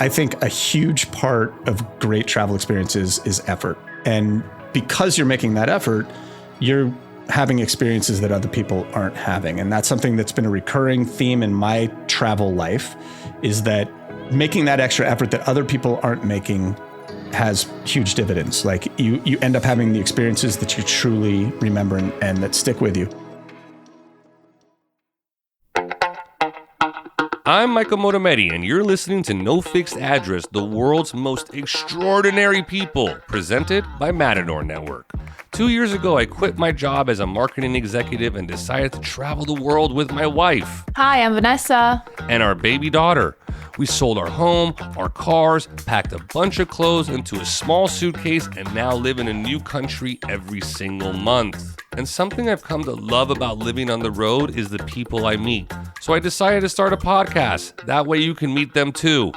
I think a huge part of great travel experiences is effort. And because you're making that effort, you're having experiences that other people aren't having. And that's something that's been a recurring theme in my travel life, is that making that extra effort that other people aren't making has huge dividends. Like you end up having the experiences that you truly remember and that stick with you. I'm Michael Motometti, and you're listening to No Fixed Address, the world's most extraordinary people, presented by Matador Network. 2 years ago, I quit my job as a marketing executive and decided to travel the world with my wife. Hi, I'm Vanessa. And our baby daughter. We sold our home, our cars, packed a bunch of clothes into a small suitcase, and now live in a new country every single month. And something I've come to love about living on the road is the people I meet. So I decided to start a podcast. That way you can meet them too.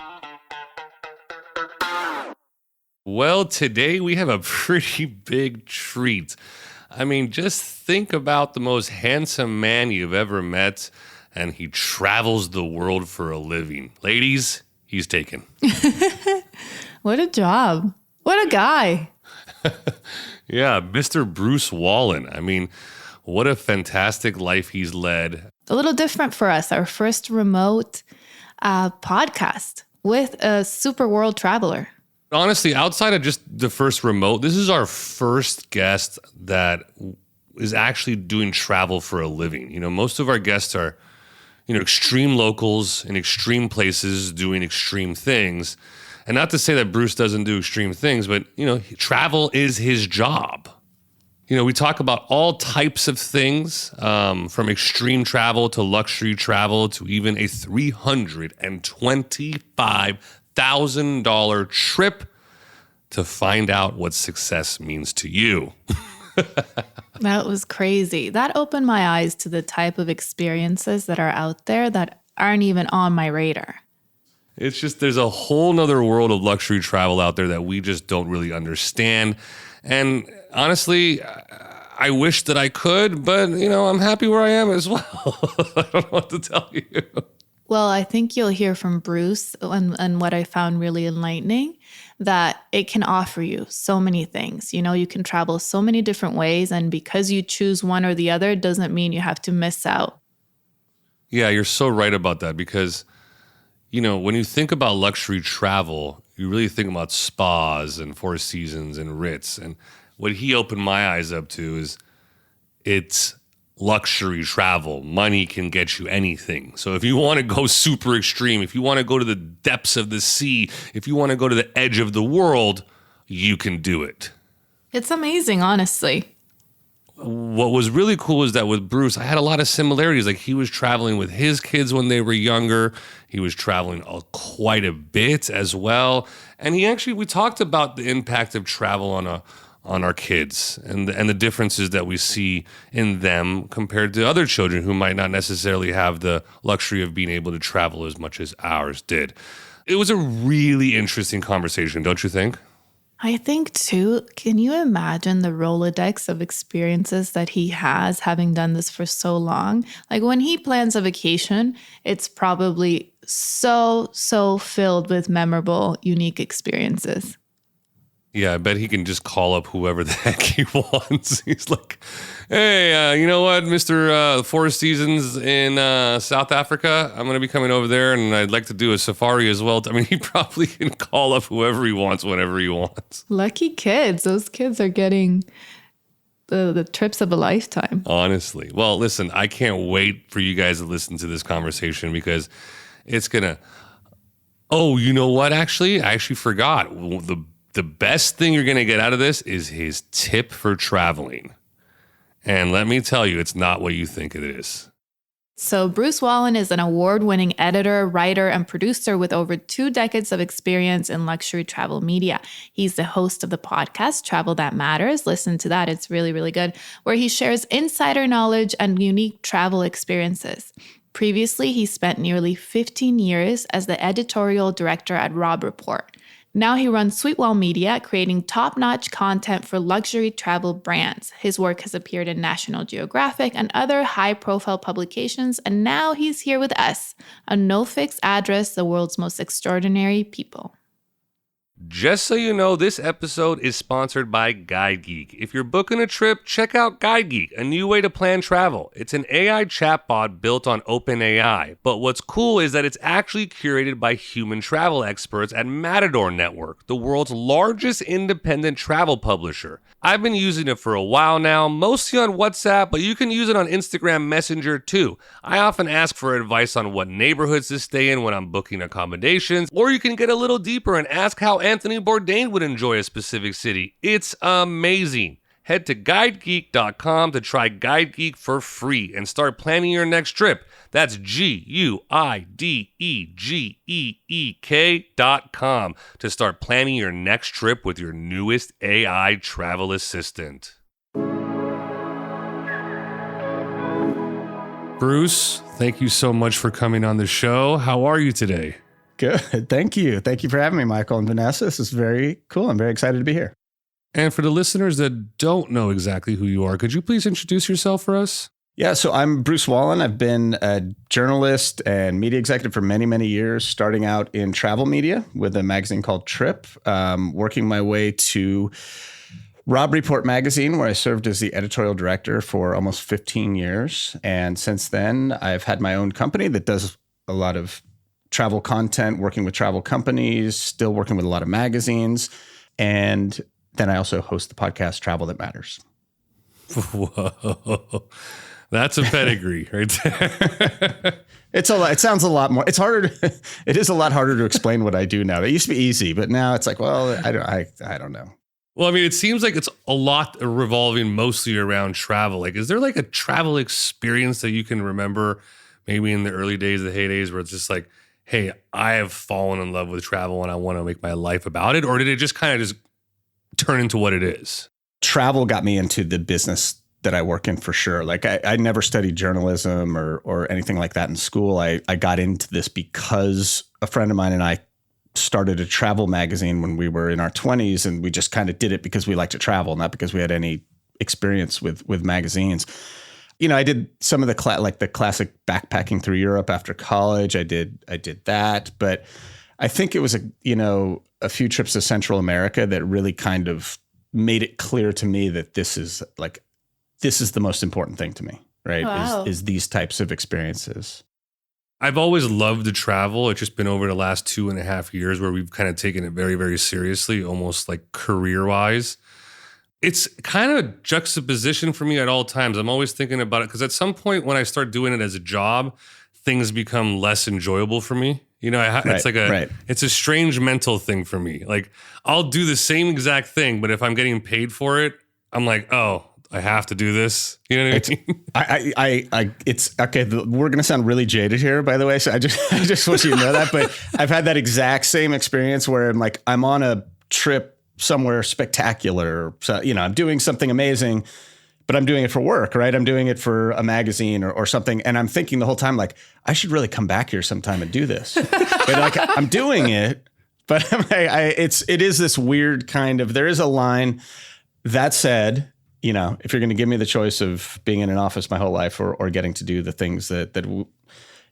Well, today we have a pretty big treat. I mean, just think about the most handsome man you've ever met, and he travels the world for a living. Ladies, he's taken. What a job. What a guy. Yeah, Mr. Bruce Wallin. I mean, what a fantastic life he's led. A little different for us. Our first remote podcast with a super world traveler. Honestly, outside of just the first remote, this is our first guest that is actually doing travel for a living. You know, most of our guests are, extreme locals in extreme places doing extreme things. And not to say that Bruce doesn't do extreme things, but, travel is his job. We talk about all types of things, from extreme travel to luxury travel to even a $325,000 trip to find out what success means to you. That was crazy. That opened my eyes to the type of experiences that are out there that aren't even on my radar. It's just, there's a whole nother world of luxury travel out there that we just don't really understand. And honestly, I wish that I could, but, I'm happy where I am as well. I don't know what to tell you. Well, I think you'll hear from Bruce and what I found really enlightening, that it can offer you so many things. You can travel so many different ways, and because you choose one or the other doesn't mean you have to miss out. Yeah, you're so right about that, because when you think about luxury travel, you really think about spas and Four Seasons and Ritz. And what he opened my eyes up to is it's luxury travel. Money can get you anything. So if you want to go super extreme, if you want to go to the depths of the sea, if you want to go to the edge of the world, you can do it. It's amazing, honestly. What was really cool is that with Bruce, I had a lot of similarities. Like, he was traveling with his kids when they were younger. He was traveling quite a bit as well. And we talked about the impact of travel on our kids and the differences that we see in them compared to other children who might not necessarily have the luxury of being able to travel as much as ours did. It was a really interesting conversation, don't you think? I think too, can you imagine the Rolodex of experiences that he has, having done this for so long? Like, when he plans a vacation, it's probably so filled with memorable, unique experiences. Yeah, I bet he can just call up whoever the heck he wants. He's like, hey, you know what, Mr. Four Seasons in South Africa? I'm going to be coming over there, and I'd like to do a safari as well. I mean, he probably can call up whoever he wants whenever he wants. Lucky kids. Those kids are getting the trips of a lifetime. Honestly. Well, listen, I can't wait for you guys to listen to this conversation, because it's going to... Oh, you know what, actually? I actually forgot. The best thing you're going to get out of this is his tip for traveling. And let me tell you, it's not what you think it is. So Bruce Wallin is an award-winning editor, writer, and producer with over 2 decades of experience in luxury travel media. He's the host of the podcast, Travel That Matters. Listen to that. It's really, really good, where he shares insider knowledge and unique travel experiences. Previously, he spent nearly 15 years as the editorial director at Robb Report. Now he runs Sweetwell Media, creating top-notch content for luxury travel brands. His work has appeared in National Geographic and other high-profile publications, and now he's here with us on No Fixed Address, the world's most extraordinary people. Just so you know, this episode is sponsored by Guide Geek. If you're booking a trip, check out Guide Geek, a new way to plan travel. It's an AI chatbot built on OpenAI, but what's cool is that it's actually curated by human travel experts at Matador Network, the world's largest independent travel publisher. I've been using it for a while now, mostly on WhatsApp, but you can use it on Instagram Messenger too. I often ask for advice on what neighborhoods to stay in when I'm booking accommodations, or you can get a little deeper and ask how Anthony Bourdain would enjoy a specific city. It's amazing. Head to guidegeek.com to try Guide Geek for free and start planning your next trip. That's guidegeek.com to start planning your next trip with your newest AI travel assistant. Bruce, thank you so much for coming on the show. How are you today? Good. Thank you. Thank you for having me, Michael and Vanessa. This is very cool. I'm very excited to be here. And for the listeners that don't know exactly who you are, could you please introduce yourself for us? Yeah, so I'm Bruce Wallin. I've been a journalist and media executive for many, many years, starting out in travel media with a magazine called Trip, working my way to Rob Report magazine, where I served as the editorial director for almost 15 years. And since then, I've had my own company that does a lot of travel content, working with travel companies, still working with a lot of magazines. And then I also host the podcast Travel That Matters. Whoa. That's a pedigree right there. It's a lot. It sounds a lot more. It's harder. It is a lot harder to explain what I do now. It used to be easy, but now it's like, well, I don't know. Well, I mean, it seems like it's a lot revolving mostly around travel. Like, is there like a travel experience that you can remember maybe in the early days, the heydays, where it's just like, hey, I have fallen in love with travel and I want to make my life about it? Or did it just kind of just turn into what it is? Travel got me into the business that I work in for sure. Like I never studied journalism or anything like that in school. I got into this because a friend of mine and I started a travel magazine when we were in our 20s, and we just kind of did it because we like to travel, not because we had any experience with magazines. You know, I did some of the classic backpacking through Europe after college. I did that, but I think it was a few trips to Central America that really kind of made it clear to me that this is the most important thing to me, right? Wow. Is these types of experiences. I've always loved to travel. It's just been over the last 2.5 years where we've kind of taken it very, very seriously, almost like career-wise. It's kind of a juxtaposition for me at all times. I'm always thinking about it because at some point when I start doing it as a job, things become less enjoyable for me. You know, it's a strange mental thing for me. Like, I'll do the same exact thing, but if I'm getting paid for it, I'm like, oh, I have to do this. You know what I mean? It's okay. We're going to sound really jaded here, by the way. So I just want you to know that, but I've had that exact same experience where I'm on a trip somewhere spectacular. So, I'm doing something amazing, but I'm doing it for work, right? I'm doing it for a magazine or something. And I'm thinking the whole time, like, I should really come back here sometime and do this. But I'm doing it, but it is this weird kind of, there is a line. That said, if you're going to give me the choice of being in an office my whole life or getting to do the things that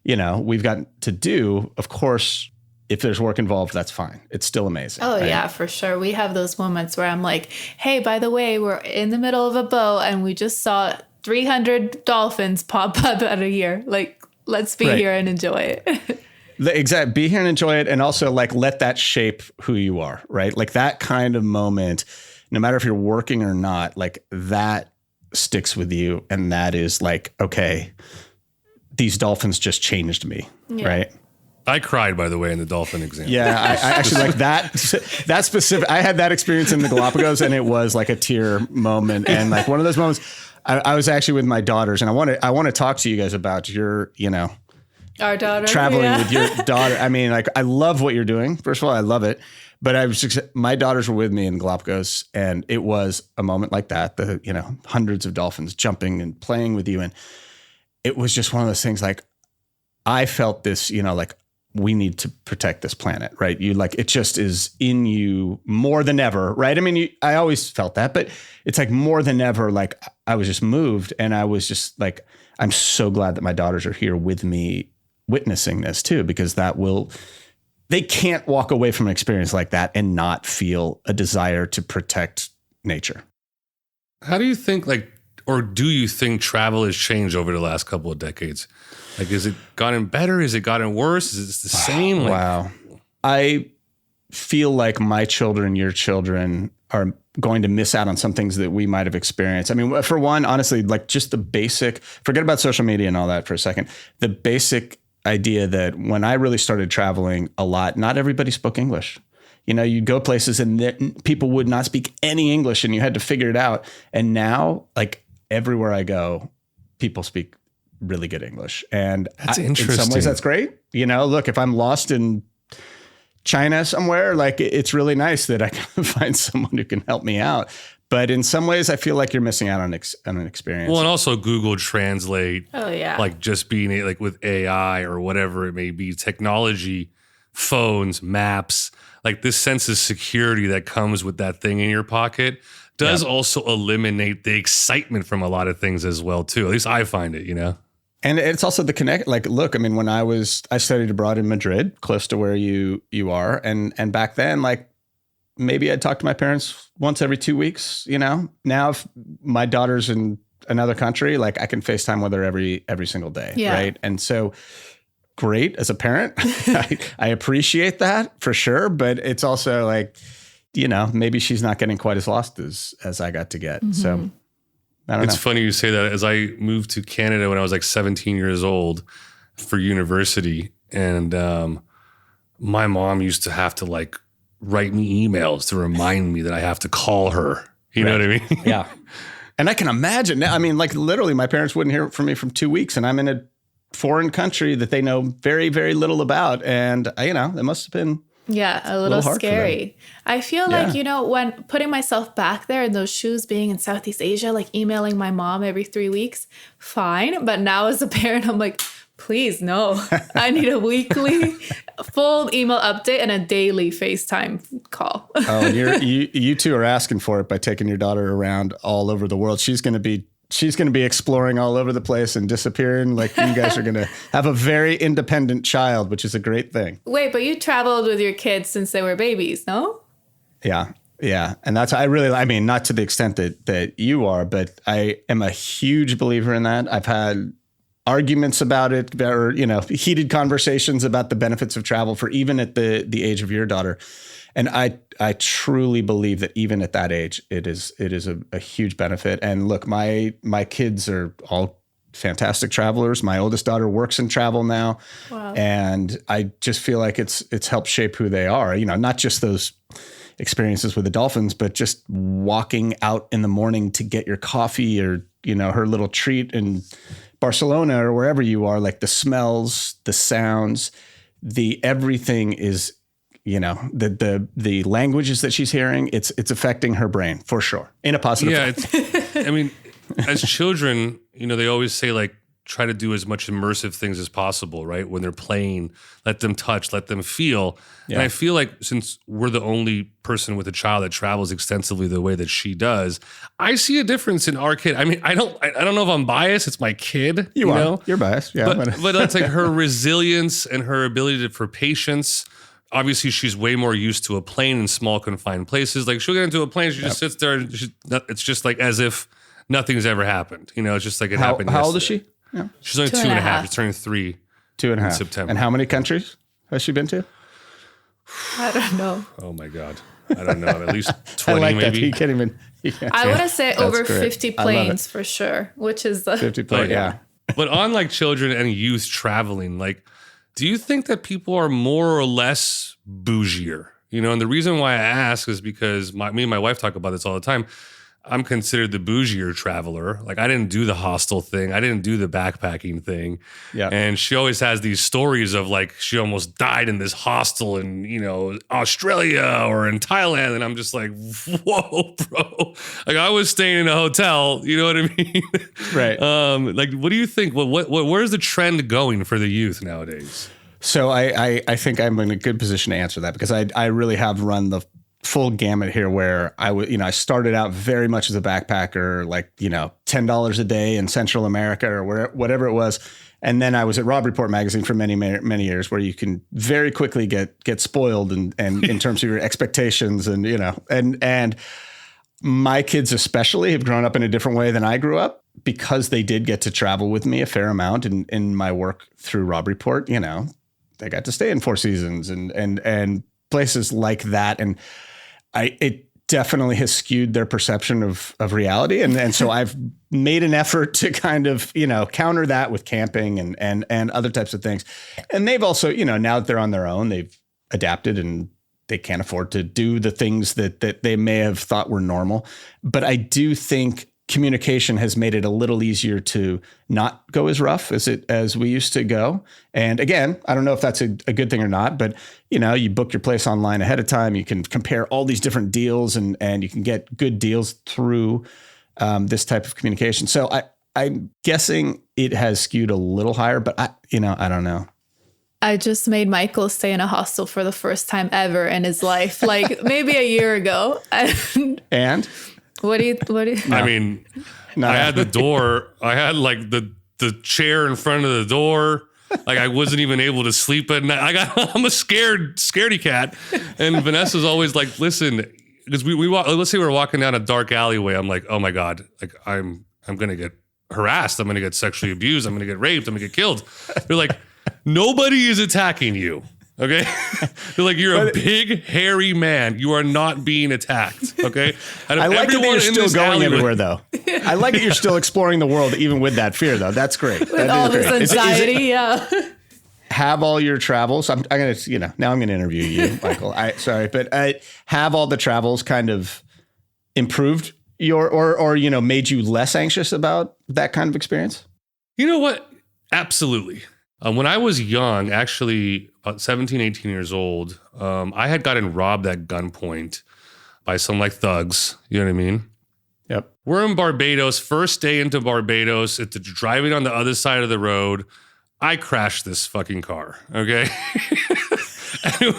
we've got to do, of course, if there's work involved, that's fine. It's still amazing. Oh, right? Yeah, for sure. We have those moments where I'm like, hey, by the way, we're in the middle of a boat and we just saw 300 dolphins pop up out of here. Like, let's be here and enjoy it. Be here and enjoy it. And also let that shape who you are, right? Like that kind of moment, no matter if you're working or not, like that sticks with you. And that is like, okay, these dolphins just changed me, right? I cried, by the way, in the dolphin example. Yeah, I actually like that specific. I had that experience in the Galapagos, and it was like a tear moment. And like one of those moments, I was actually with my daughters, and I want to talk to you guys about your, our daughter traveling with your daughter. I mean, like I love what you're doing. First of all, I love it. But my daughters were with me in the Galapagos, and it was a moment like that. The hundreds of dolphins jumping and playing with you, and it was just one of those things. Like I felt this, like we need to protect this planet, right? You like, it just is in you more than ever, right? I mean, I always felt that, but it's like more than ever, like I was just moved, and I was just like, I'm so glad that my daughters are here with me witnessing this too, because they can't walk away from an experience like that and not feel a desire to protect nature. How do you think, or do you think travel has changed over the last couple of decades? Like, has it gotten better? Has it gotten worse? Is it the same? Wow. I feel like my children, your children are going to miss out on some things that we might have experienced. I mean, for one, honestly, like just the basic, forget about social media and all that for a second, the basic idea that when I really started traveling a lot, not everybody spoke English. You know, you'd go places and people would not speak any English and you had to figure it out. And now, like everywhere I go, people speak really good English. And that's interesting. In some ways, that's great. You know, look, if I'm lost in China somewhere, like it's really nice that I can find someone who can help me out. But in some ways, I feel like you're missing out on an experience. Well, and also Google Translate. Oh, yeah. Like just being like with AI or whatever it may be, technology, phones, maps, like this sense of security that comes with that thing in your pocket does also eliminate the excitement from a lot of things as well, too. At least I find it, you know? And it's also the connect. Like, look, I mean, when I studied abroad in Madrid, close to where you are. And back then, like, maybe I'd talk to my parents once every 2 weeks, you know? Now, if my daughter's in another country, like I can FaceTime with her every single day, right? And so great as a parent. I appreciate that for sure. But it's also like, you know, maybe she's not getting quite as lost as I got to get. Mm-hmm. So I don't know. It's funny you say that. As I moved to Canada when I was like 17 years old for university, and my mom used to have to like write me emails to remind me that I have to call her. You know what I mean? Yeah. And I can imagine now. I mean, like literally my parents wouldn't hear from me from 2 weeks and I'm in a foreign country that they know very, very little about. And you know, it must have been a little scary. I feel like, you know, when putting myself back there in those shoes, being in Southeast Asia, like emailing my mom every 3 weeks, fine. But now as a parent, I'm like, please, no. I need a weekly full email update and a daily FaceTime call. Oh, you two are asking for it by taking your daughter around all over the world. She's going to be exploring all over the place and disappearing. Like you guys are going to have a very independent child, which is a great thing. Wait, but you traveled with your kids since they were babies, no? Yeah. Yeah. And that's, I mean, not to the extent that you are, but I am a huge believer in that. I've had arguments about it, or, you know, heated conversations about the benefits of travel for even at the age of your daughter. And I truly believe that even at that age, it is a huge benefit. And look, my kids are all fantastic travelers. My oldest daughter works in travel now. Wow. And I just feel like it's helped shape who they are. You know, not just those experiences with the dolphins, but just walking out in the morning to get your coffee or, you know, her little treat in Barcelona or wherever you are, like the smells, the sounds, everything is, you know, the languages that she's hearing, it's affecting her brain for sure in a positive way. I mean, as children, you know, they always say like, try to do as much immersive things as possible, right? When they're playing, let them touch, let them feel. Yeah. And I feel like since we're the only person with a child that travels extensively the way that she does, I see a difference in our kid. I mean, I don't know if I'm biased. It's my kid. You know? You're biased. Yeah. But that's like her resilience and her ability for patience. Obviously, she's way more used to a plane in small confined places. Like she'll get into a plane, she just sits there. And it's just like as if nothing's ever happened. You know, it's just like it happened yesterday. How old is she? Yeah. She's only 2.5. She's turning 3. 2.5 in September. And how many countries has she been to? I don't know. Oh my God. I don't know. At least 20 I like maybe. That. You can't even. I want to say over great. 50 planes for sure, which is the 50 planes. Yeah. But on like children and youth traveling, like, do you think that people are more or less bougier? You know, and the reason why I ask is because me and my wife talk about this all the time. I'm considered the bougier traveler. Like I didn't do the hostel thing. I didn't do the backpacking thing. Yeah. And she always has these stories of like, she almost died in this hostel in, you know, Australia or in Thailand. And I'm just like, whoa, bro. Like I was staying in a hotel, you know what I mean? Right. Like, what do you think? Where's the trend going for the youth nowadays? So I think I'm in a good position to answer that, because I really have run the full gamut here, where I started out very much as a backpacker, like, $10 a day in Central America or whatever it was. And then I was at Rob Report magazine for many, many years, where you can very quickly get spoiled and in terms of your expectations, and my kids especially have grown up in a different way than I grew up, because they did get to travel with me a fair amount in my work through Rob Report. They got to stay in Four Seasons and places like that. And it definitely has skewed their perception of reality. And so I've made an effort to kind of, counter that with camping and other types of things. And they've also, now that they're on their own, they've adapted and they can't afford to do the things that they may have thought were normal. But I do think communication has made it a little easier to not go as rough as we used to go. And again, I don't know if that's a good thing or not, but you book your place online ahead of time. You can compare all these different deals and you can get good deals through this type of communication. So I'm guessing it has skewed a little higher, but I don't know. I just made Michael stay in a hostel for the first time ever in his life, like maybe a year ago. And What do you? No. I mean, no. I had the door. I had like the chair in front of the door. Like I wasn't even able to sleep at night. I'm a scaredy cat. And Vanessa's always like, listen, because we walk. Let's say we're walking down a dark alleyway. I'm like, oh my god, like I'm gonna get harassed. I'm gonna get sexually abused. I'm gonna get raped. I'm gonna get killed. They're like, nobody is attacking you. Okay. They're like, you're a big, hairy man. You are not being attacked. Okay. I like that you're still going everywhere, though. I like that you're still exploring the world, even with that fear, though. That's great. With all this anxiety. Yeah. Have all your travels. I'm going to, now I'm going to interview you, Michael. Sorry, but have all the travels kind of improved or made you less anxious about that kind of experience? You know what? Absolutely. When I was young, actually about 17, 18 years old, I had gotten robbed at gunpoint by some like thugs. You know what I mean? Yep. We're in Barbados, first day into Barbados. It's driving on the other side of the road. I crashed this fucking car. Okay. And it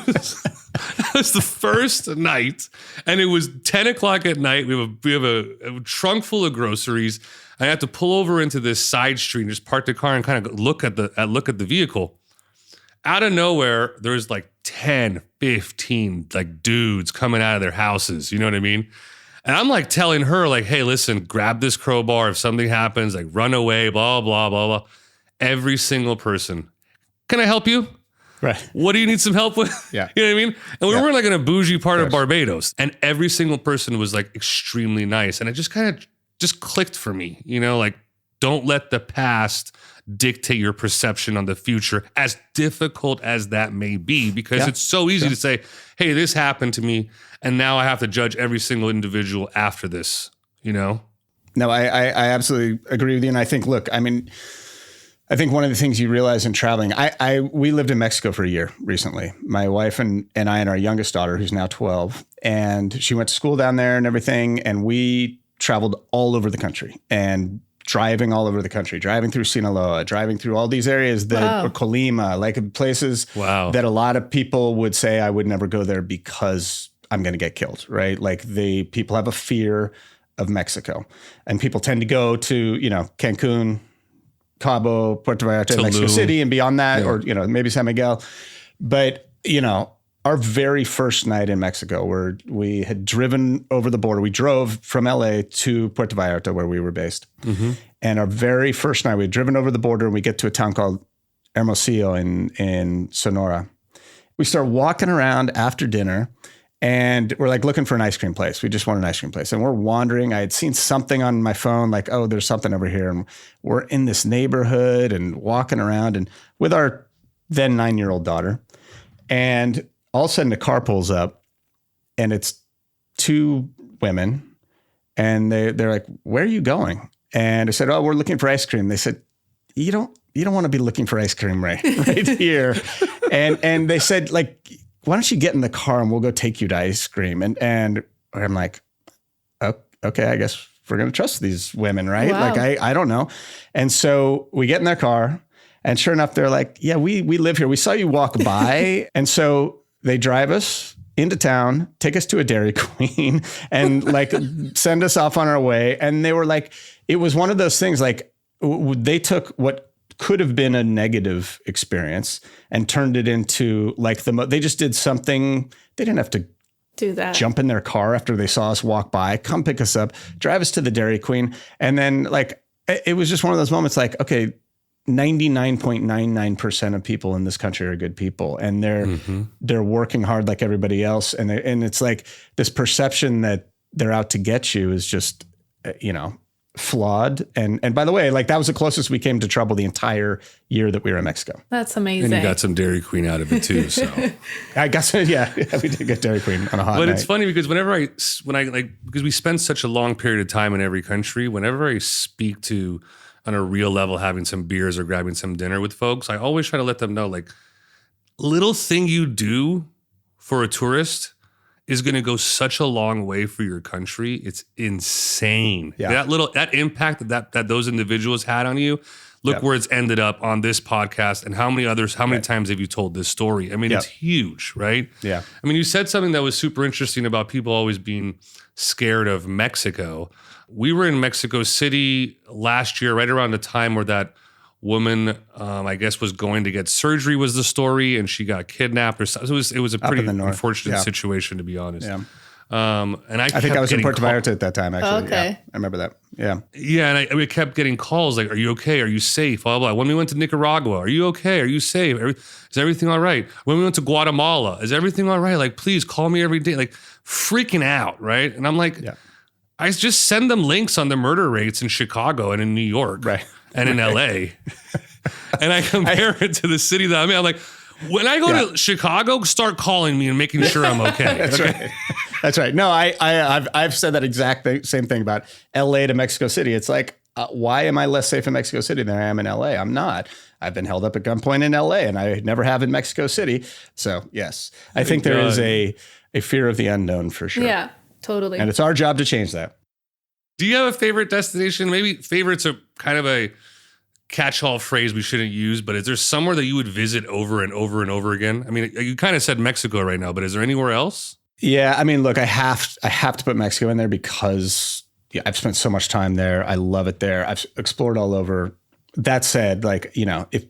was the first night, and it was 10 o'clock at night. We have a trunk full of groceries. I had to pull over into this side street and just park the car and kind of look at the vehicle. Out of nowhere, there's like 10, 15 like dudes coming out of their houses. You know what I mean? And I'm like telling her like, hey, listen, grab this crowbar. If something happens, like run away, blah, blah, blah, blah. Every single person. Can I help you? Right. What do you need some help with? Yeah. You know what I mean? And we weren't like in a bougie part of Barbados. And every single person was like extremely nice. And it just kind of just clicked for me, like don't let the past dictate your perception on the future, as difficult as that may be, because it's so easy to say, hey, this happened to me, and now I have to judge every single individual after this, No, I absolutely agree with you. And I think, look, I think one of the things you realize in traveling, we lived in Mexico for a year recently, my wife and I and our youngest daughter, who's now 12, and she went to school down there and everything. And we traveled all over the country and driving all over the country, driving through Sinaloa, driving through all these areas or Colima, like places that a lot of people would say I would never go there because I'm going to get killed, right? Like people have a fear of Mexico, and people tend to go to, Cancun, Cabo, Puerto Vallarta, Mexico City, and beyond that, or, maybe San Miguel. But, our very first night in Mexico, where we had driven over the border, we drove from LA to Puerto Vallarta, where we were based. Mm-hmm. And our very first night, we had driven over the border, and we get to a town called Hermosillo in Sonora. We start walking around after dinner, and we're like looking for an ice cream place. We just want an ice cream place. And we're wandering. I had seen something on my phone, like, oh, there's something over here. And we're in this neighborhood and walking around and with our then 9-year-old daughter. And all of a sudden a car pulls up, and it's two women, and they're like, where are you going? And I said, oh, we're looking for ice cream. They said, you don't want to be looking for ice cream right here. And they said, like, why don't you get in the car and we'll go take you to ice cream? And I'm like, oh, okay, I guess we're going to trust these women, right? Wow. Like, I don't know. And so we get in their car, And sure enough, they're like, yeah, we live here. We saw you walk by. And so they drive us into town, take us to a Dairy Queen and like send us off on our way. And they were like, it was one of those things like they took what could have been a negative experience and turned it into like they just did something. They didn't have to do that. Jump in their car after they saw us walk by, come pick us up, drive us to the Dairy Queen. And then like, it was just one of those moments like, okay, 99.99% of people in this country are good people and they're working hard like everybody else. And it's like this perception that they're out to get you is just, flawed. And by the way, like that was the closest we came to trouble the entire year that we were in Mexico. That's amazing. And you got some Dairy Queen out of it too. So I guess, yeah, we did get Dairy Queen on a hot night. But it's funny because because we spend such a long period of time in every country, whenever I speak to on a real level, having some beers or grabbing some dinner with folks, I always try to let them know, like, little thing you do for a tourist is going to go such a long way for your country. It's insane. Yeah. That impact that those individuals had on you. Look where it's ended up on this podcast and how many times have you told this story? I mean, it's huge, right? Yeah. I mean, you said something that was super interesting about people always being scared of Mexico. We were in Mexico City last year, right around the time where that woman, I guess, was going to get surgery was the story, and she got kidnapped or something. It was a pretty unfortunate situation, to be honest. Yeah. And I think I was in Puerto Vallarta at that time, actually. Okay. Yeah, I remember that. Yeah. Yeah, and we kept getting calls like, are you okay? Are you safe? Blah, blah, blah. When we went to Nicaragua, are you okay? Are you safe? Is everything all right? When we went to Guatemala, is everything all right? Like, please call me every day. Like, freaking out, right? And I'm like, I just send them links on the murder rates in Chicago and in New York and in LA. And I compare it to the city that I'm in. I'm like, when I go to Chicago, start calling me and making sure I'm okay. That's right. That's right. No, I've said that exact same thing about LA to Mexico City. It's like, why am I less safe in Mexico City than I am in LA? I'm not. I've been held up at gunpoint in LA and I never have in Mexico City. So yes, I think there is a fear of the unknown for sure. Yeah, totally. And it's our job to change that. Do you have a favorite destination? Maybe favorites are kind of a catch-all phrase we shouldn't use, but is there somewhere that you would visit over and over and over again? I mean, you kind of said Mexico right now, but is there anywhere else? Yeah, I mean, look, I have to put Mexico in there because I've spent so much time there. I love it there. I've explored all over. That said, like, if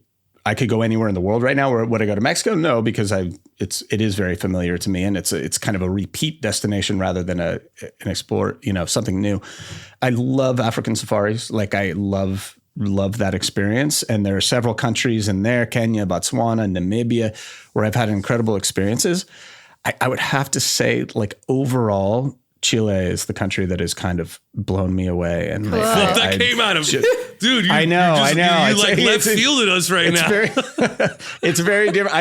I could go anywhere in the world right now, or would I go to Mexico? No, because it is very familiar to me, and it's kind of a repeat destination rather than an explore, something new. I love African safaris. Like I love that experience. And there are several countries in there, Kenya, Botswana, Namibia, where I've had incredible experiences. I would have to say, like, overall, Chile is the country that has kind of blown me away. And cool. That came out of, dude. I know. You like left fielded us right now. It's very different.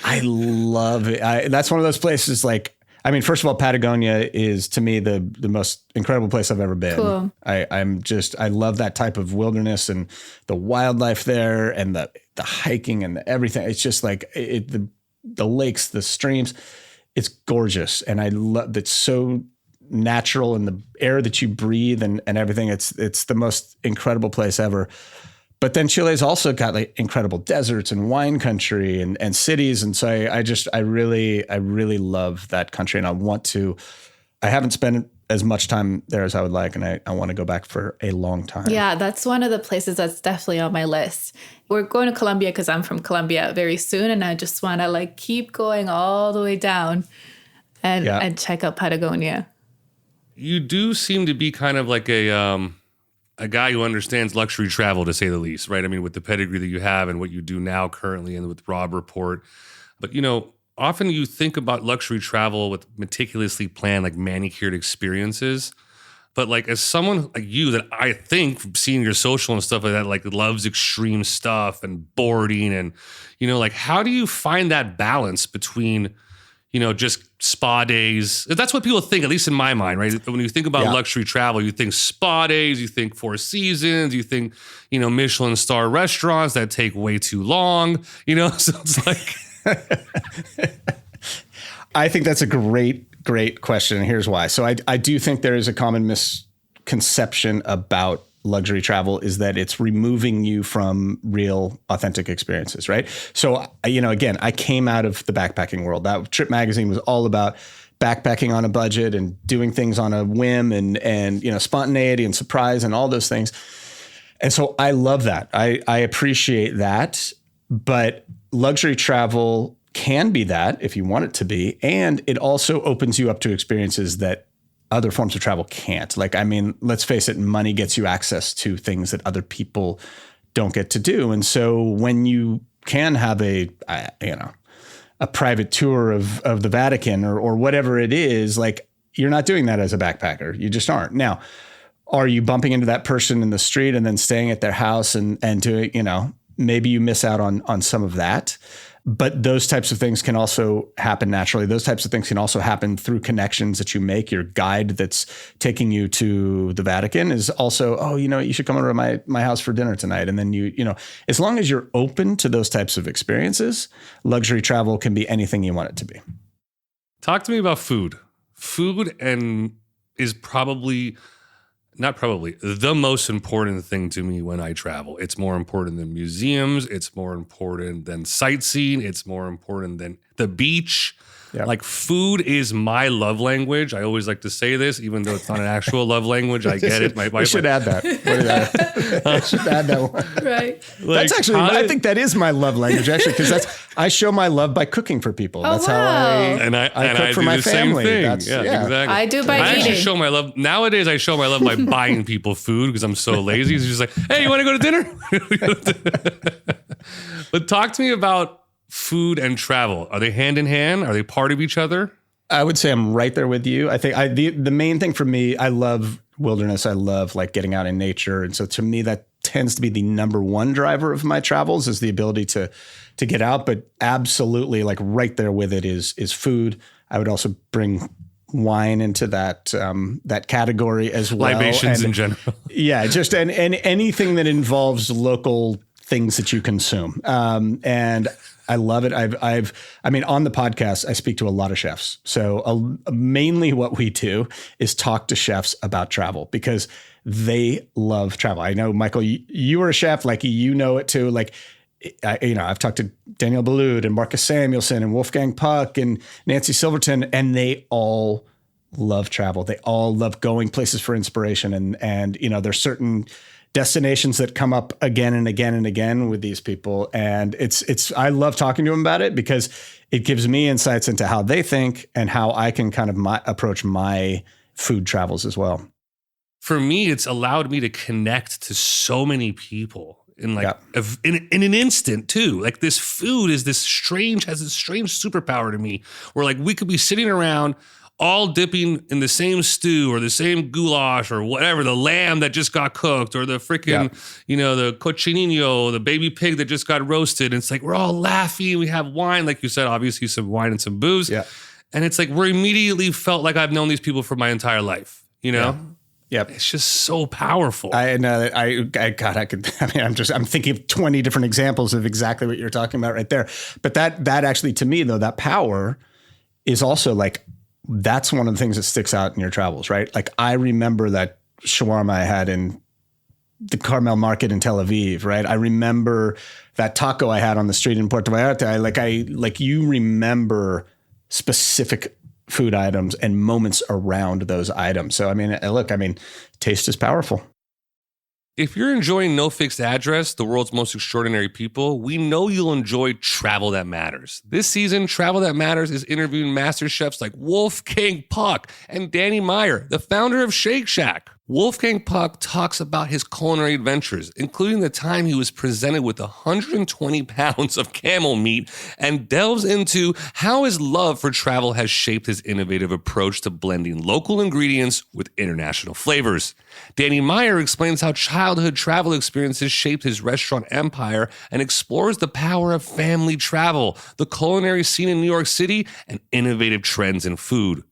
I love it. That's one of those places. Like, I mean, first of all, Patagonia is to me the most incredible place I've ever been. Cool. I love that type of wilderness and the wildlife there and the hiking and the everything. It's just like the lakes, the streams. It's gorgeous. And I love it's so natural, and the air that you breathe and everything. It's the most incredible place ever. But then Chile's also got like incredible deserts and wine country and cities. And so I really love that country, and I haven't spent as much time there as I would like. And I want to go back for a long time. Yeah, that's one of the places that's definitely on my list. We're going to Colombia because I'm from Colombia very soon. And I just want to like keep going all the way down and check out Patagonia. You do seem to be kind of like a guy who understands luxury travel, to say the least, right? I mean, with the pedigree that you have and what you do now currently and with Rob Report. But, often you think about luxury travel with meticulously planned, like manicured experiences. But like as someone like you that I think seeing your social and stuff like that, like loves extreme stuff and boarding and, like how do you find that balance between, just spa days? That's what people think, at least in my mind, right? When you think about luxury travel, you think spa days, you think Four Seasons, you think, Michelin star restaurants that take way too long, so it's like... I think that's a great question. And here's why. So I do think there is a common misconception about luxury travel is that it's removing you from real, authentic experiences, right? So, again, I came out of the backpacking world. That Trip magazine was all about backpacking on a budget and doing things on a whim and spontaneity and surprise and all those things. And so I love that. I appreciate that. But luxury travel can be that if you want it to be. And it also opens you up to experiences that other forms of travel can't. Let's face it, money gets you access to things that other people don't get to do. And so when you can have a private tour of the Vatican or whatever it is, you're not doing that as a backpacker. You just aren't. Now, are you bumping into that person in the street and then staying at their house and doing, maybe you miss out on some of that. But those types of things can also happen naturally. Those types of things can also happen through connections that you make. Your guide that's taking you to the Vatican is also, you should come over to my house for dinner tonight. And then as long as you're open to those types of experiences, luxury travel can be anything you want it to be. Talk to me about food. Food is the most important thing to me when I travel. It's more important than museums. It's more important than sightseeing. It's more important than the beach. Yep. Food is my love language. I always like to say this, even though it's not an actual love language. I get it. We should add that. I should add that one. Right. That's actually, I think that is my love language, actually, because I show my love by cooking for people. That's how I cook for my family. Exactly. I do by eating. I actually show my love. Nowadays, I show my love by buying people food because I'm so lazy. It's just like, hey, you want to go to dinner? But talk to me about food and travel. Are they hand in hand? Are they part of each other? I would say I'm right there with you. I think the main thing for me, I love wilderness. I love getting out in nature. And so to me, that tends to be the number one driver of my travels is the ability to get out. But absolutely, right there with it is food. I would also bring wine into that category as well. Libations in general. Yeah, just and anything that involves local things that you consume. And I love it. On the podcast, I speak to a lot of chefs. So mainly what we do is talk to chefs about travel because they love travel. I know, Michael, you are a chef, you know it too. I've talked to Daniel Boulud and Marcus Samuelson and Wolfgang Puck and Nancy Silverton, and they all love travel. They all love going places for inspiration. And there's certain destinations that come up again and again and again with these people. And I love talking to them about it because it gives me insights into how they think and how I can kind of approach my food travels as well. For me, it's allowed me to connect to so many people in in an instant too. This food has this strange superpower to me where we could be sitting around all dipping in the same stew or the same goulash or whatever, the lamb that just got cooked or the freaking, the cochinillo, the baby pig that just got roasted. And it's we're all laughing. We have wine, like you said, obviously some wine and some booze. Yeah. And it's we're immediately felt like I've known these people for my entire life, Yeah. Yep. It's just so powerful. I'm thinking of 20 different examples of exactly what you're talking about right there. But that actually, to me though, that power is also that's one of the things that sticks out in your travels, right? I remember that shawarma I had in the Carmel Market in Tel Aviv, right? I remember that taco I had on the street in Puerto Vallarta. You remember specific food items and moments around those items. So, taste is powerful. If you're enjoying No Fixed Address, the world's most extraordinary people, we know you'll enjoy Travel That Matters. This season, Travel That Matters is interviewing master chefs like Wolfgang Puck and Danny Meyer, the founder of Shake Shack. Wolfgang Puck talks about his culinary adventures, including the time he was presented with 120 pounds of camel meat, and delves into how his love for travel has shaped his innovative approach to blending local ingredients with international flavors. Danny Meyer explains how childhood travel experiences shaped his restaurant empire and explores the power of family travel, the culinary scene in New York City, and innovative trends in food.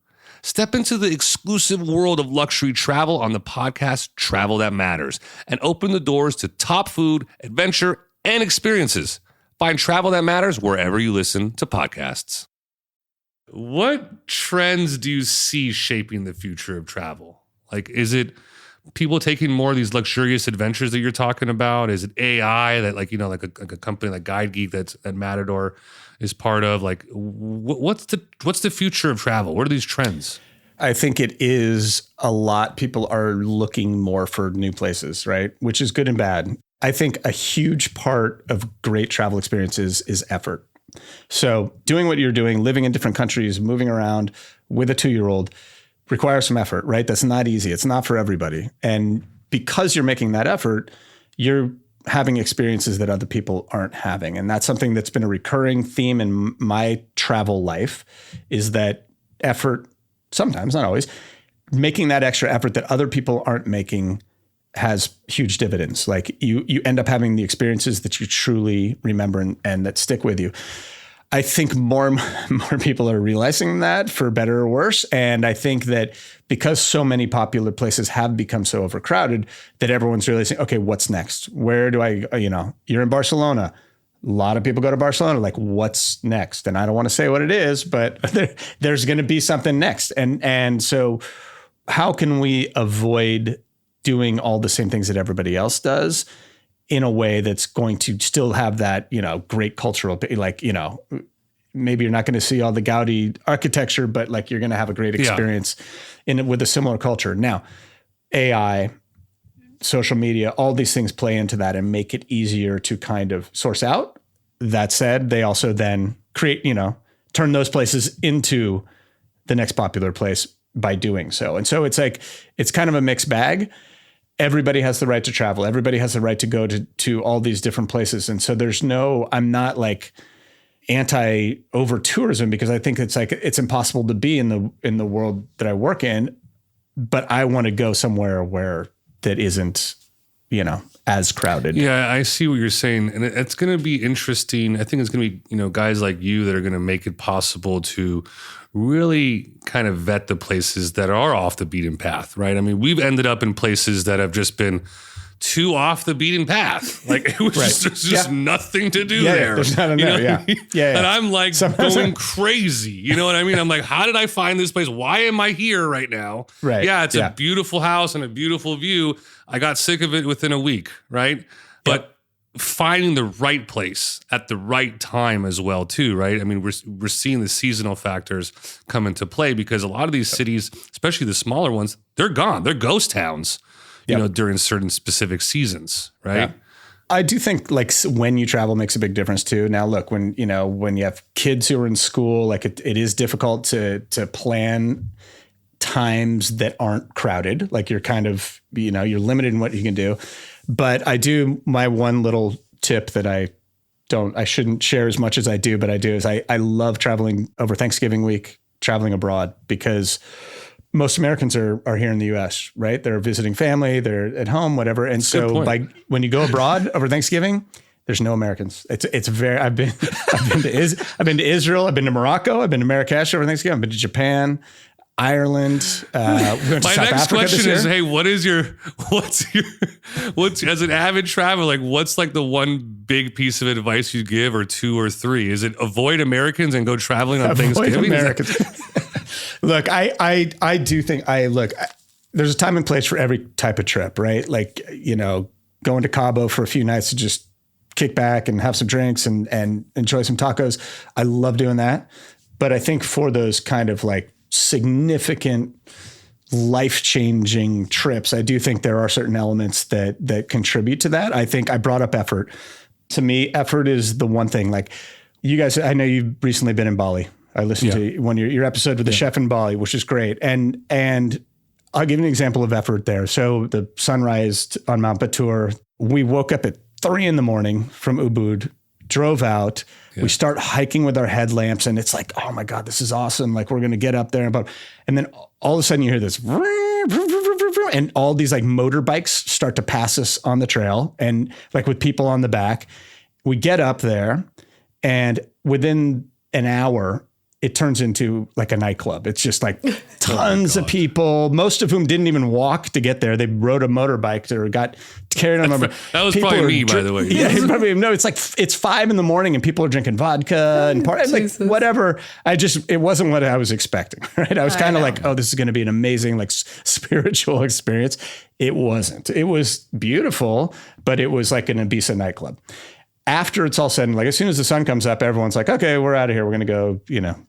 Step into the exclusive world of luxury travel on the podcast Travel That Matters and open the doors to top food, adventure, and experiences. Find Travel That Matters wherever you listen to podcasts. What trends do you see shaping the future of travel? Is it people taking more of these luxurious adventures that you're talking about? Is it AI that like a company like Guide Geek that Matador is part of? Like what's the future of travel? What are these trends? I think it is a lot. People are looking more for new places, right? Which is good and bad. I think a huge part of great travel experiences is effort. So doing what you're doing, living in different countries, moving around with a 2-year-old requires some effort, right? That's not easy. It's not for everybody. And because you're making that effort, you're having experiences that other people aren't having. And that's something that's been a recurring theme in my travel life, is that effort, sometimes, not always, making that extra effort that other people aren't making has huge dividends. Like you end up having the experiences that you truly remember and that stick with you. I think more people are realizing that, for better or worse. And I think that because so many popular places have become so overcrowded, that everyone's realizing, okay, what's next? Where do I, you're in Barcelona. A lot of people go to Barcelona, like, what's next? And I don't want to say what it is, but there's going to be something next. And so how can we avoid doing all the same things that everybody else does in a way that's going to still have that, great cultural, like, maybe you're not going to see all the Gaudi architecture, but like you're going to have a great experience with a similar culture. Now, AI, social media, all these things play into that and make it easier to kind of source out. That said, they also then create, turn those places into the next popular place by doing so. And so it's like, it's kind of a mixed bag. Everybody has the right to travel. Everybody has the right to go to all these different places. And so I'm not like anti over tourism, because I think it's like, it's impossible to be in the world that I work in, but I want to go somewhere where that isn't, as crowded. Yeah, I see what you're saying. And it's going to be interesting. I think it's going to be, guys like you that are going to make it possible to really kind of vet the places that are off the beaten path, right? I mean, we've ended up in places that have just been too off the beaten path. Like it was just nothing to do there. There's nothing there. Yeah. And I'm like going crazy. You know what I mean? I'm like, how did I find this place? Why am I here right now? Right. Yeah, it's a beautiful house and a beautiful view. I got sick of it within a week, right? But finding the right place at the right time as well, too, right? I mean, we're seeing the seasonal factors come into play, because a lot of these cities, especially the smaller ones, they're gone. They're ghost towns. During certain specific seasons, right? Yeah. I do think like when you travel makes a big difference too. Now, look, when you have kids who are in school, like it is difficult to plan times that aren't crowded. Like you're kind of, you're limited in what you can do. But my one little tip that I shouldn't share as much as I do, but I do, is I love traveling over Thanksgiving week, traveling abroad, because most Americans are here in the U.S., right? They're visiting family, they're at home, whatever. And so when you go abroad over Thanksgiving, there's no Americans. It's very, I've been to Israel, I've been to Morocco, I've been to Marrakesh over Thanksgiving, I've been to Japan, Ireland. We went to My South next Africa question is, hey, what's as an avid traveler, like what's like the one big piece of advice you give, or two or three? Is it avoid Americans and go traveling on Thanksgiving? Americans. Look, I do think there's a time and place for every type of trip, right? Like, going to Cabo for a few nights to just kick back and have some drinks and enjoy some tacos. I love doing that. But I think for those kind of like significant life-changing trips, I do think there are certain elements that contribute to that. I think I brought up effort. To me, effort is the one thing. Like you guys, I know you've recently been in Bali. I listened to one of your episode with the chef in Bali, which is great. And I'll give you an example of effort there. So the sunrise on Mount Batur, we woke up at 3 a.m. from Ubud, drove out. Yeah. We start hiking with our headlamps, and it's like, oh my God, this is awesome. Like we're going to get up there. And then all of a sudden you hear this, and all these like motorbikes start to pass us on the trail, and like with people on the back. We get up there, and within an hour, it turns into like a nightclub. It's just like tons of people, most of whom didn't even walk to get there. They rode a motorbike or got carried on. That was probably me, by the way. Yeah, probably no. It's like it's 5 a.m. and people are drinking vodka and like whatever. It wasn't what I was expecting. Right? I was kind of like, oh, this is going to be an amazing like spiritual experience. It wasn't. It was beautiful, but it was like an Ibiza nightclub. After it's all said and like, as soon as the sun comes up, everyone's like, okay, we're out of here. We're going to go,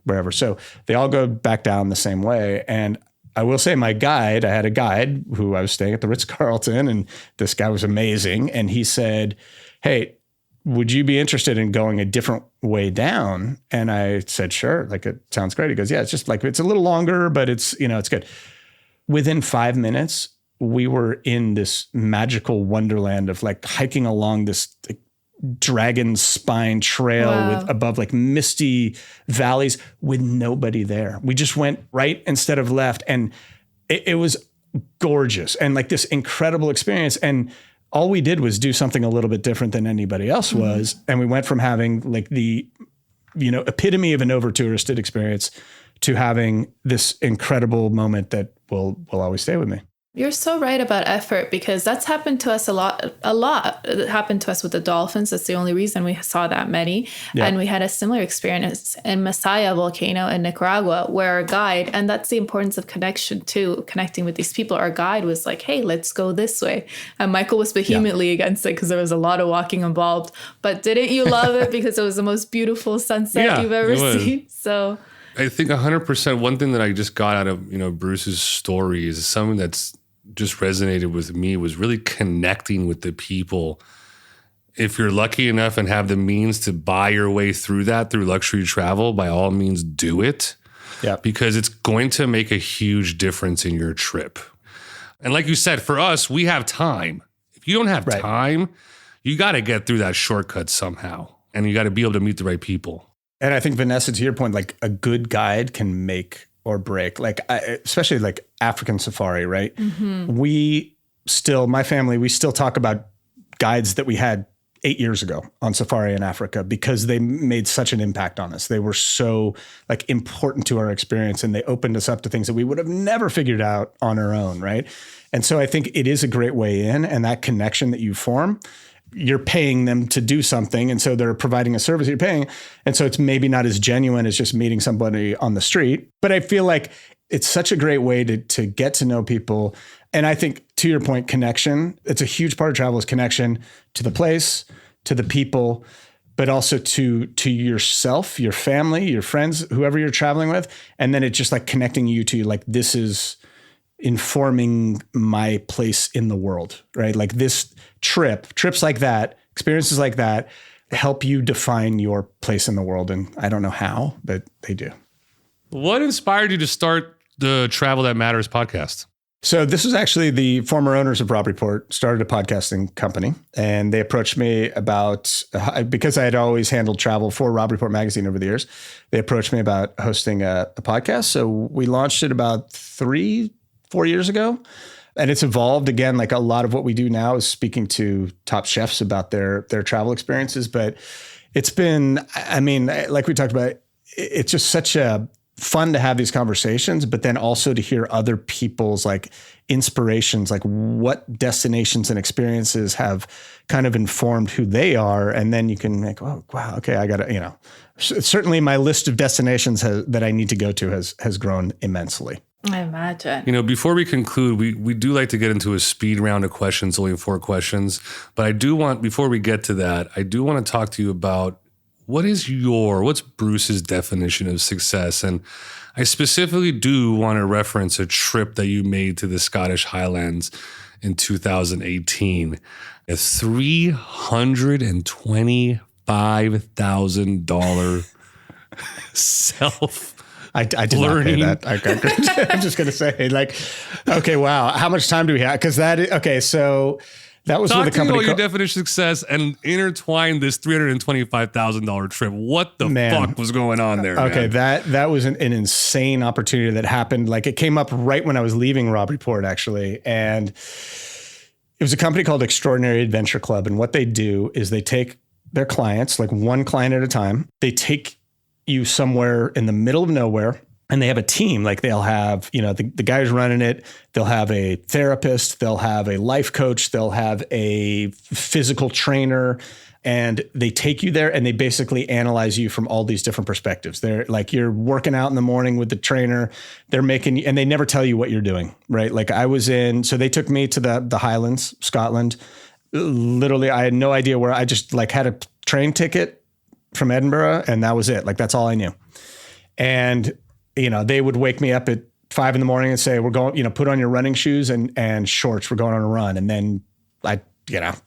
wherever. So they all go back down the same way. And I will say I had a guide who I was staying at the Ritz-Carlton, and this guy was amazing. And he said, hey, would you be interested in going a different way down? And I said, sure. Like, it sounds great. He goes, yeah, it's just like, it's a little longer, but it's good. Within 5 minutes, we were in this magical wonderland of like hiking along this dragon spine trail with above like misty valleys with nobody there. We just went right instead of left. And it was gorgeous and like this incredible experience. And all we did was do something a little bit different than anybody else was. And we went from having like the, epitome of an over-touristed experience to having this incredible moment that will always stay with me. You're so right about effort, because that's happened to us a lot. It happened to us with the dolphins. That's the only reason we saw that many. Yeah. And we had a similar experience in Masaya volcano in Nicaragua, where our guide, and that's the importance of connection too, connecting with these people. Our guide was like, hey, let's go this way. And Michael was vehemently against it because there was a lot of walking involved. But didn't you love it because it was the most beautiful sunset you've ever seen? So I think 100%. One thing that I just got out of, Bruce's story is something that's just resonated with me was really connecting with the people. If you're lucky enough and have the means to buy your way through that through luxury travel, by all means do it. Yeah. Because it's going to make a huge difference in your trip. And like you said, for us, we have time. If you don't have time, you got to get through that shortcut somehow. And you got to be able to meet the right people. And I think, Vanessa, to your point, like a good guide can make or break, like especially like African safari, right? Mm-hmm. My family, we still talk about guides that we had 8 years ago on safari in Africa because they made such an impact on us. They were so like important to our experience, and they opened us up to things that we would have never figured out on our own, right? And so I think it is a great way in, and that connection that you form, you're paying them to do something. And so they're providing a service you're paying. And so it's maybe not as genuine as just meeting somebody on the street. But I feel like it's such a great way to get to know people. And I think, to your point, connection, it's a huge part of travel is connection to the place, to the people, but also to yourself, your family, your friends, whoever you're traveling with. And then it's just like connecting you to like, this is informing my place in the world, right? Like this trips like that, experiences like that help you define your place in the world. And I don't know how, but they do. What inspired you to start the Travel That Matters podcast? So this was actually the former owners of Rob Report started a podcasting company, and they approached me about, because I had always handled travel for Rob Report magazine over the years, they approached me about hosting a podcast. So we launched it about 3-4 years ago. And it's evolved again. Like a lot of what we do now is speaking to top chefs about their travel experiences. But it's been, I mean, like we talked about, it's just such a fun to have these conversations, but then also to hear other people's like inspirations, like what destinations and experiences have kind of informed who they are. And then you can make, oh, wow, okay, I got to, certainly my list of destinations that I need to go to has grown immensely. I imagine. Before we conclude, we do like to get into a speed round of questions, only 4 questions. But I do want, before we get to that, I do want to talk to you about what's Bruce's definition of success? And I specifically do want to reference a trip that you made to the Scottish Highlands in 2018. A $325,000 I did not pay that. I'm just going to say, like, okay, wow. How much time do we have? Because so that was with a company. Talk your definition of success and intertwine this $325,000 trip. What the fuck was going on there? Okay, man? that was an insane opportunity that happened. Like it came up right when I was leaving Rob Report, actually. And it was a company called Extraordinary Adventure Club. And what they do is they take their clients, like one client at a time. They take you somewhere in the middle of nowhere. And they have a team, like they'll have, the guys running it, they'll have a therapist, they'll have a life coach, they'll have a physical trainer, and they take you there and they basically analyze you from all these different perspectives. They're like, you're working out in the morning with the trainer, they're making, and they never tell you what you're doing, right? Like so they took me to the Highlands, Scotland. Literally, I had no idea where. I just like had a train ticket from Edinburgh and that was it. Like, that's all I knew. And they would wake me up at 5 a.m. and say, we're going, put on your running shoes and shorts. We're going on a run. And then I,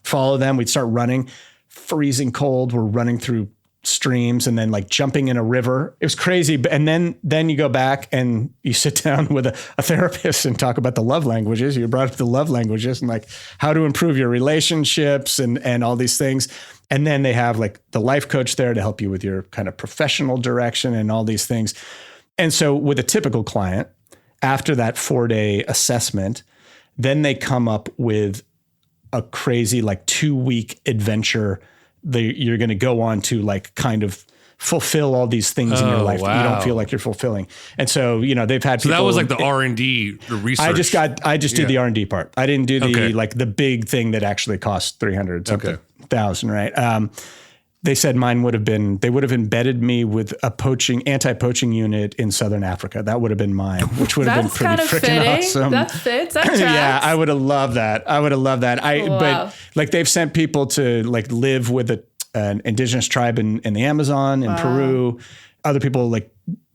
follow them. We'd start running, freezing cold. We're running through streams and then like jumping in a river. It was crazy. And then you go back and you sit down with a therapist and talk about the love languages. You brought up the love languages and like how to improve your relationships and all these things. And then they have like the life coach there to help you with your kind of professional direction and all these things. And so with a typical client, after that 4-day assessment, then they come up with a crazy like 2-week adventure that you're going to go on to like kind of fulfill all these things in your life that you don't feel like you're fulfilling. And so, they've had people. So that was like the R&D, the research. I just did the R&D part. I didn't do the big thing that actually cost 300 something thousand, right? They said they would have embedded me with a anti-poaching unit in Southern Africa. That would have been mine, which would have been pretty freaking awesome. That fits. That tracks. Yeah, I would have loved that. But like they've sent people to like live with an indigenous tribe in the Amazon, in Peru. Other people like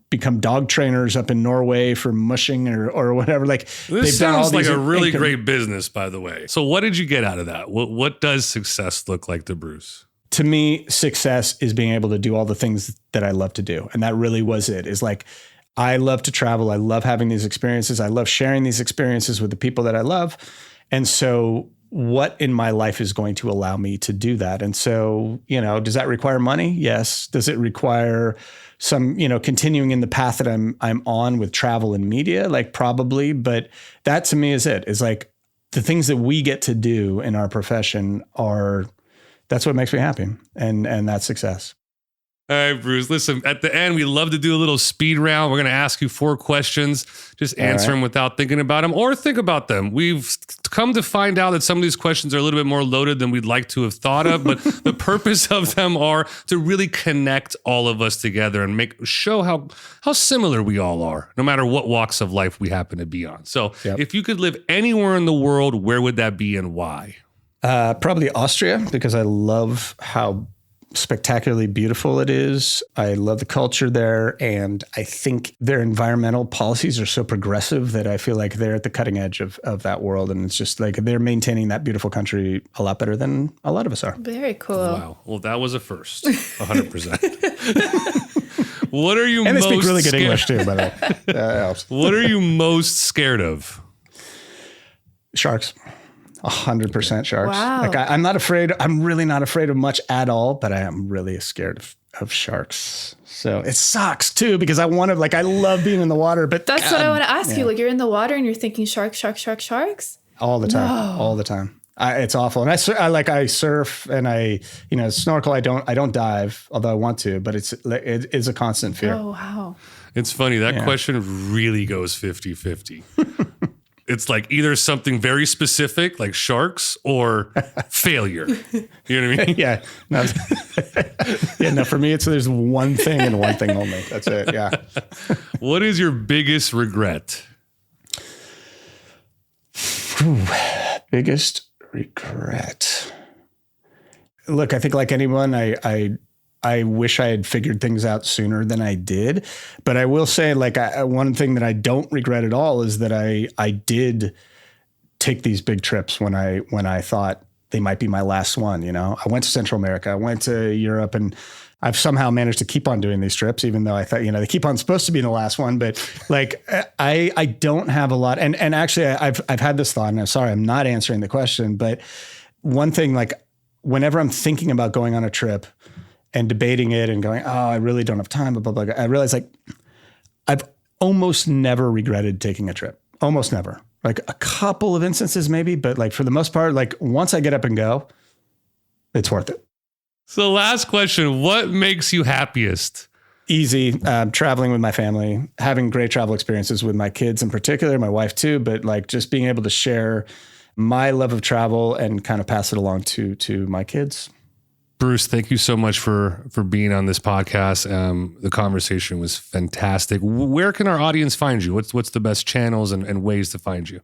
become dog trainers up in Norway for mushing or whatever. Like this sounds like a really great business, by the way. So what did you get out of that? What does success look like to Bruce? To me, success is being able to do all the things that I love to do. And that really was it. Is like, I love to travel. I love having these experiences. I love sharing these experiences with the people that I love. And so what in my life is going to allow me to do that? And so, does that require money? Yes. Does it require some, continuing in the path that I'm on with travel and media? Like probably, but that to me is it. Is like the things that we get to do in our profession that's what makes me happy. And that's success. All right, Bruce, listen, at the end, we love to do a little speed round. We're going to ask you 4 questions. Just answer them without thinking about them or think about them. We've come to find out that some of these questions are a little bit more loaded than we'd like to have thought of, but the purpose of them are to really connect all of us together and show how similar we all are, no matter what walks of life we happen to be on. So if you could live anywhere in the world, where would that be and why? Probably Austria, because I love how spectacularly beautiful it is. I love the culture there. And I think their environmental policies are so progressive that I feel like they're at the cutting edge of that world. And it's just like they're maintaining that beautiful country a lot better than a lot of us are. Very cool. Wow. Well, that was a first, 100%. What are you and most they speak really good scared? English too, by the way. That helps. What are you most scared of? Sharks. 100% sharks. Wow. Like I'm not afraid. I'm really not afraid of much at all, but I am really scared of sharks. So it sucks too, because I love being in the water, but that's what I want to ask you. Like you're in the water and you're thinking sharks. All the time. It's awful. And I surf and I snorkel. I don't dive, although I want to, but it is a constant fear. Oh, wow. It's funny. That question really goes 50-50. It's like either something very specific like sharks or failure. You know what I mean? Yeah. No, for me, there's one thing and one thing only. That's it. Yeah. What is your biggest regret? Biggest regret. Look, I think like anyone, I wish I had figured things out sooner than I did. But I will say, like, one thing that I don't regret at all is that I did take these big trips when I thought they might be my last one. I went to Central America, I went to Europe, and I've somehow managed to keep on doing these trips, even though I thought, they keep on supposed to be the last one. But like, I don't have a lot. And actually, I've had this thought, and I'm sorry, I'm not answering the question. But one thing, like, whenever I'm thinking about going on a trip and debating it and going, oh, I really don't have time, blah, blah, blah. I realize like I've almost never regretted taking a trip. Almost never. Like a couple of instances maybe, but like for the most part, like once I get up and go, it's worth it. So last question, what makes you happiest? easy, traveling with my family, having great travel experiences with my kids in particular, my wife too, but like just being able to share my love of travel and kind of pass it along to my kids. Bruce, thank you so much for being on this podcast. The conversation was fantastic. Where can our audience find you? What's the best channels and ways to find you?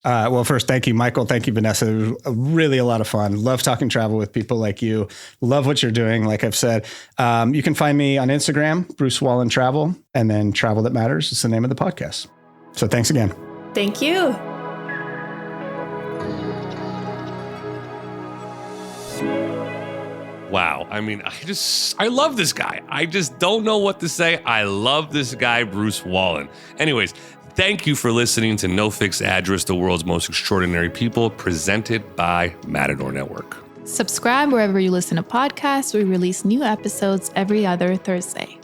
Well, first, thank you, Michael. Thank you, Vanessa. It was really a lot of fun. Love talking travel with people like you. Love what you're doing. Like I've said, you can find me on Instagram, Bruce Wallin Travel, and then Travel That Matters is the name of the podcast. So thanks again. Thank you. Wow. I mean, I love this guy. I just don't know what to say. I love this guy, Bruce Wallin. Anyways, thank you for listening to No Fixed Address, the world's most extraordinary people, presented by Matador Network. Subscribe wherever you listen to podcasts. We release new episodes every other Thursday.